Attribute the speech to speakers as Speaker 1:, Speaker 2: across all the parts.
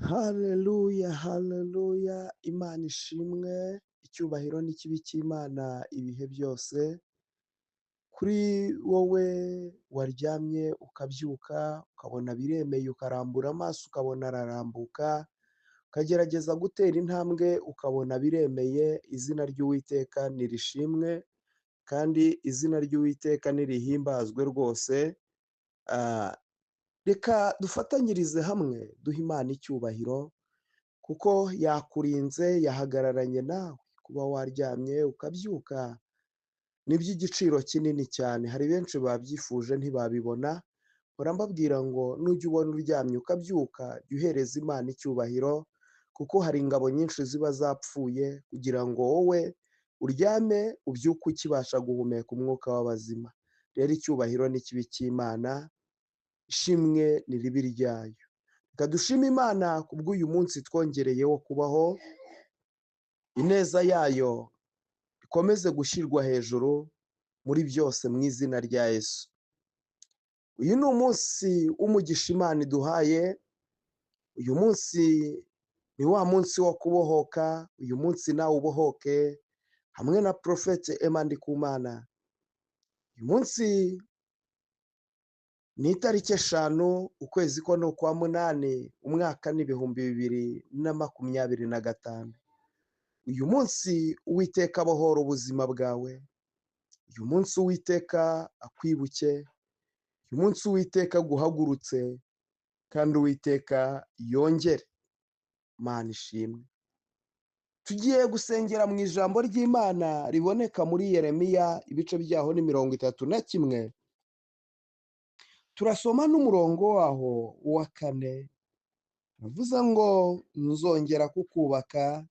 Speaker 1: Haleluya, haleluya, Imana ishimwe, icyubahiro n'ikibi cy'Imana ibihe byose, kuri wowe waryamye ukabyuka, ukabona biremeye ukarambura amaso ukabona ararambuka, ukagerageza gutera intambwe ukabona biremeye, izina ry'Uwiteka nirishimwe kandi izina ry'Uwiteka nirihimbazwe rwose. Reka dufatanyirize hamwe duha Imana icyubahiro kuko yakurinze, yahagararanye nawe, kuba waryamye ukabyuka ni iby'igiciro kinini cyane. Hari benshi babyifuje ntibabibona, mpora mbabwira ngo nujya ubona uryamye ukabyuka jya uhereza Imana icyubahiro kuko hari ingabo nyinshi ziba zapfuye kugira ngo wowe uryame ubyuke ukibasha guhumeka umwuka w'abazima. Rero icyubahiro n'ikibi cy'Imana, ishimwe ni ribi ryayo. Reka dushime Imana kubw'uyu munsi twongereyeho kubaho, ineza yayo ikomeze gushyirwa hejuru muri byose mu izina rya Yesu. Uyu ni umunsi w'umugisha Imana iduhaye, uyu munsi ni wa munsi wo kubohoka, uyu munsi nawe ubohoke hamwe na Prophet Emma Ndikumana. Uyu munsi ni itariki 5 ukwezi ko ni ukwa munani, umwaka ni 2025. Uyu munsi Uwiteka abohora ubuzima bwawe, uyu munsi Uwiteka akwibuke, uyu munsi Uwiteka aguhagurutse kandi Uwiteka yongere. Mana ishimwe. Tugiye gusengera mu ijambo ry'Imana riboneka muri Yeremiya, ibice byaho ni 31. Turasoma n'umurongo waho wa 4. Bivuze ngo nzongera kukubaka,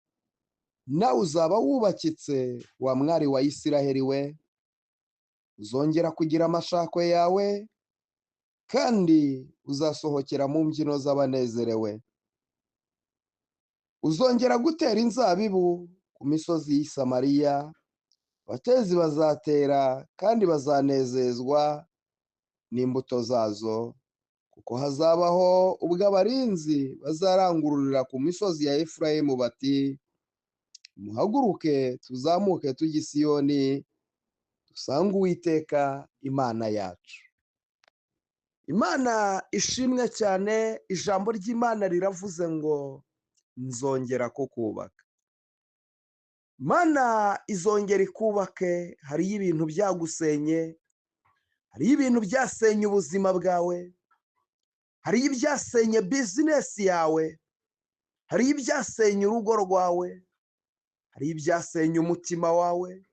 Speaker 1: nawe uzaba wubakitse wa mwari wa Isiraheli we, uzongera kugira amashako yawe kandi uzasohokera mu mbyino z'abanezerewe. Uzongera gutera inzabibu ku misozi y'i Samariya, abatezi bazatera kandi bazanezezwa n'imbuto zazo, kuko hazabaho ubwo abarinzi bazarangururira ku misozi ya Efurayimu bati, muhaguruke tuzamuke tujye i Siyoni, dusange Uwiteka Imana yacu. Imana ishimwe cyane. Ijambo ry'Imana riravuze ngo nzongera kukubaka. Imana izongera ikubake. Hariyo ibintu byagusenye, hariyo ibintu byasenye ubuzima bwawe, hariyo ibyasenye bizinesi yawe, hariyo ibyasenye urugo rwawe, hariyo ibyasenye umutima wawe.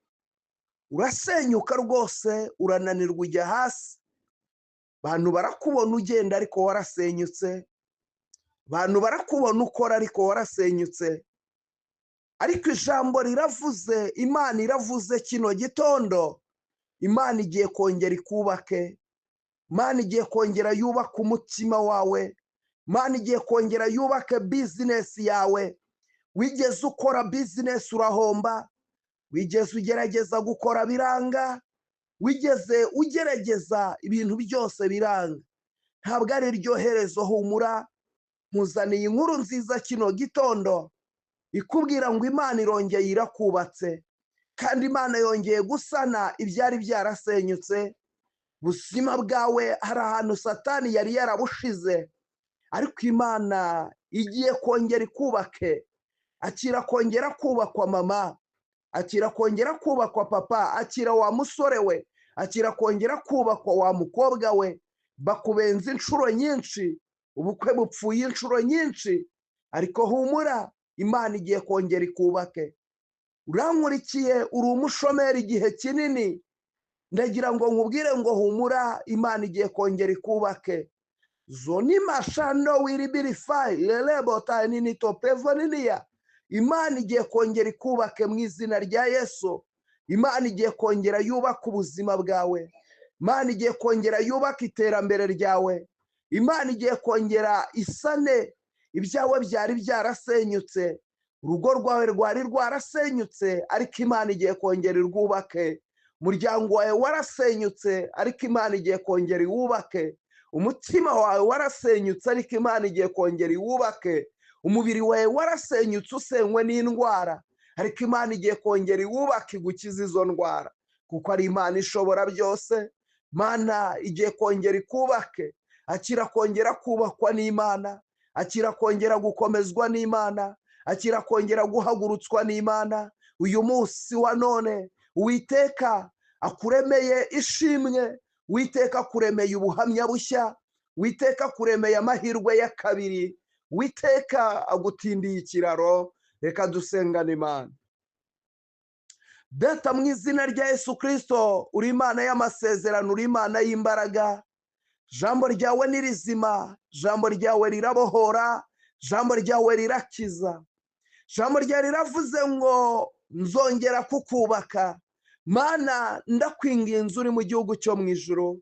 Speaker 1: Urasenyuka rwose, urananirwa ujya hasi. Abantu barakubona ugenda ariko warasenyutse, abantu barakubona ukora ariko warasenyutse. Ariko ijambo riravuze, Imana iravuze kino gitondo, Imana igiye kongera ikubake, Imana igiye kongera yubaka umutima wawe, Imana igiye kongera yubake bizinesi yawe. Wigeze ukora bizinesi urahomba, wigeze ugerageza gukora biranga, wigeze ugerageza ibintu byose biranga, ntabwo ari ryo herezo. Humura, nkuzaniye inkuru nziza kino gitondo ikubwira ngo Imana irongeye irakubatse kandi Imana yongeye gusana ibyari byarasenyutse. Ubuzima bwawe hari ahantu Satani yari yarabushize, ariko Imana igiye kongera ikubake. Akira kongera kubakwa mama, akira kongera kubakwa papa, akira wa musore we, akira kongera kubakwa wa mukobwa we. Bakubenza inshuro nyinshi, ubukwe bupfuye inshuro nyinshi, ariko humura, Imana igiye kongera ikubake. Urankurikiye, uri umushomeri igihe kinini, ndagira ngo nkubwire ngo humura, Imana igiye kongera ikubake. Zoni mashando wiribirifai lelebo tanini topevoniya. Imana igiye kongera ikubake mu izina rya Yesu. Imana igiye kongera yubaka ubuzima bwawe, Imana igiye kongera yubaka iterambere ryawe, Imana igiye kongera isane ibyawe byari byarasenyutse. Urugo rwawe rwari rwarasenyutse, ariko Imana igiye kongera irwubake. Umuryango wawe warasenyutse, ariko Imana igiye kongera iwubake. Umutima wawe warasenyutse, ariko Imana igiye kongera iwubake. umubiri wawe warasenyutse usenywe n'indwara, ariko Imana igiye kongera iwubaka igukiza izo ndwara, kuko ari Imana ishobora byose. Imana igiye kongera ikubake, akira kongera kubakwa n'Imana, akira kongera gukomezwa n'Imana, akira kongera guhagurutswa n'Imana. Uyu munsi wa none Uwiteka akuremeye ishimwe, Uwiteka akuremeye ubuhamya bushya, Uwiteka akuremeye amahirwe ya kabiri, Uwiteka agutindiye ikiraro. Reka dusengane Imana. Data, mu izina rya Yesu Kristo, uri Imana y'amasezerano, uri Imana y'imbaraga. Jambo ryawe ni rizima, jambo ryawe rirabohora, jambo ryawe rirakiza. Jambo ryawe riravuze ngo nzongera kukubaka. Mana, ndakwinginze uri mu gihugu cyo mu ijuru,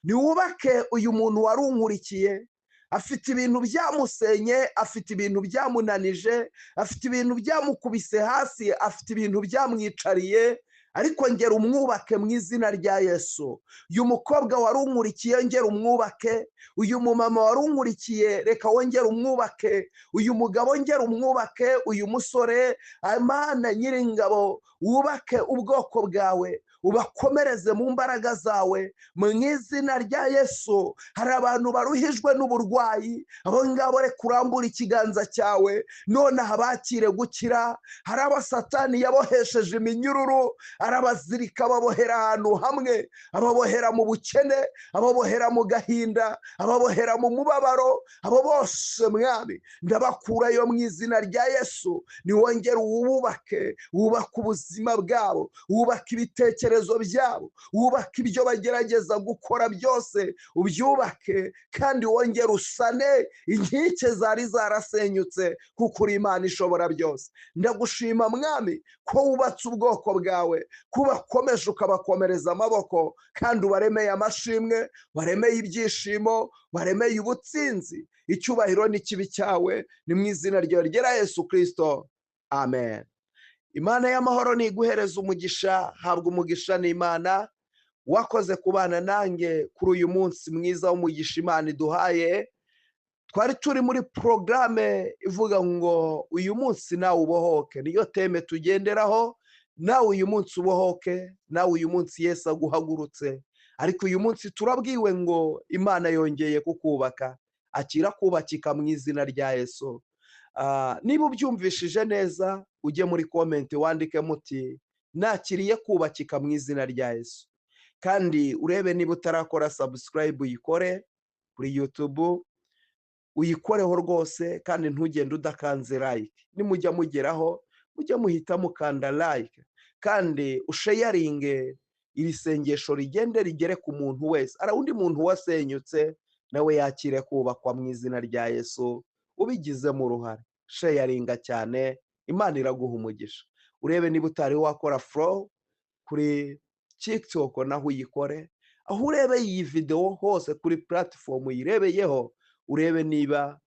Speaker 1: niwubake uyu muntu warunkurikiye, afite ibintu byamusenye, afite ibintu byamunanije, afite ibintu byamukubise hasi, afite ibintu byamwicariye, ariko ngera umwubake mu izina rya Yesu. Uyu mukobwa warunkurikiye ngera umwubake, uyu mumama warunkurikiye reka wongere umwubake, uyu mugabo ngera umwubake, uyu musore, Imana Nyiringabo, wubake ubwoko bwawe, ubakomereze mu mbaraga zawe mu izina rya Yesu. Hari abantu baruhijwe n'uburwayi, abo ngabo reka urambure ikiganza cyawe none abakire gukira. Hari abo Satani yabohesheje iminyururu, arabazirika ababohera ahantu hamwe, ababohera mu bukene, ababohera mu gahinda, ababohera mu mubabaro. Abo bose Mwami ndabakurayo mu izina rya Yesu. Niwongere uwubake, wubake ubuzima bwabo, wubake ibitekerezo byabo, wubake ibyo bagerageza gukora byose, ubyubake kandi wongere usane inkike zari zarasenyutse, kuko uri Imana ishobora byose. Ndagushima Mwami ko wubatse ubwoko bwawe, kubakomeje ukabakomereza amaboko, kandi ubaremeye amashimwe, waremeye ibyishimo, waremeye ubutsinzi. Icyubahiro n'ikibi cyawe ni mu izina ryawe ryera Yesu Kristo, amen. Imana y'amahoro niguhereza umugisha, habwa umugisha n'Imana. Wakoze kubana nanjye kuri uyu munsi mwiza w'umugisha Imana iduhaye. Twari turi muri porogaramu ivuga ngo uyu munsi nawe ubohoke, niyo teme tugenderaho. Nawe uyu munsi ubohoke, nawe uyu munsi Yesu aguhagurutse. Ariko uyu munsi turabwiwe ngo Imana yongeye kukubaka, akira kubakika mu izina rya Yesu. Niba ubyumvishije neza, ujye muri komenti wandike muti nakiriye kubakika mu izina rya Yesu. Kandi urebe niba utarakora subscribe uyikore kuri YouTube, uyikoreho rwose, kandi ntugende udakanze like. Nimujya mugeraho mujye muhita mukanda like, kandi usharinge iri sengesho rigende rigere ku muntu wese. Ara undi muntu wasenyutse nawe yakire kubakwa mu izina rya Yesu, ubigizemo uruhare. Sharinga cyane, Imana iraguha umugisha. Urebe niba utari wakora follow kuri TikTok, naho uyikore. Aho urebe iyi video hose kuri platform uyirebeyeho, urebe niba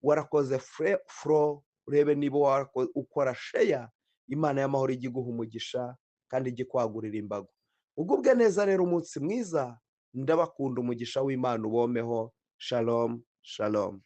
Speaker 1: warakoze follow, urebe niba ukora share. Imana y'amahoro igiguha umugisha kandi igikwagurira imbago. Ugubwe neza rero, umunsi mwiza. Ndabakunda, umugisha w'Imana ubomeho. Shalom, shalom.